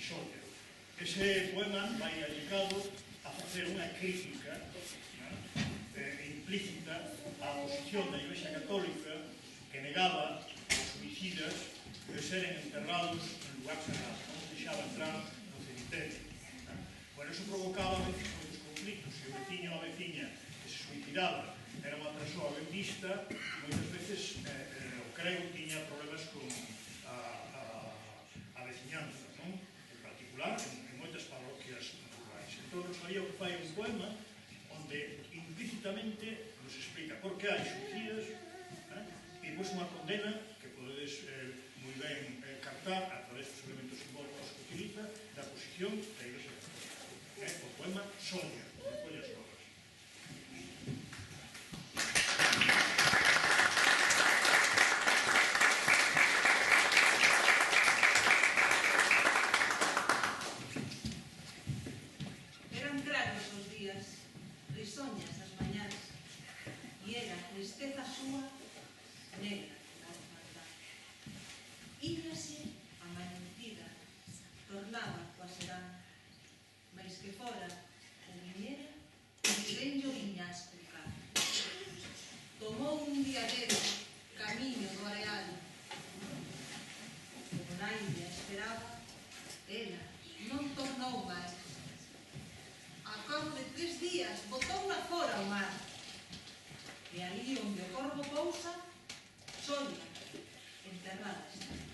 Solla. Ese poema vai dedicado a facer unha crítica implícita á oposición da Igrexa Católica que negaba aos suicidas de seren enterrados en lugar sagrado, non se deixaba entrar no cemiterio. Bueno, eso provocaba a veces moitos conflitos. Se o veciño ou a veciña que se suicidaba era unha persoa ben vista, moitas veces o crego tiña problemas con a veciñanza, non? En particular en moitas parroquias rurais. Entón, Rosalía fai un poema onde implícitamente nos explica por que hai suicidas e depois unha condena que podedes moi ben captar a través dos elementos simbólicos que utiliza da posición da Igrexa Católica. O poema Solla, de Follas Novas. Eran claros os días, risoñas as mañás, e era tristeza súa negra na orfandad. Íllase amanecida, tornaba coa serán, mais que fora o viñera e venllo viña a explicar. Tomou un diadero camiño do areal. Como naide a esperaba, ela non tornou máis. A cabo de 3 días botouna fora ao mar. E ali onde o corvo pousa, Solla enterrada está.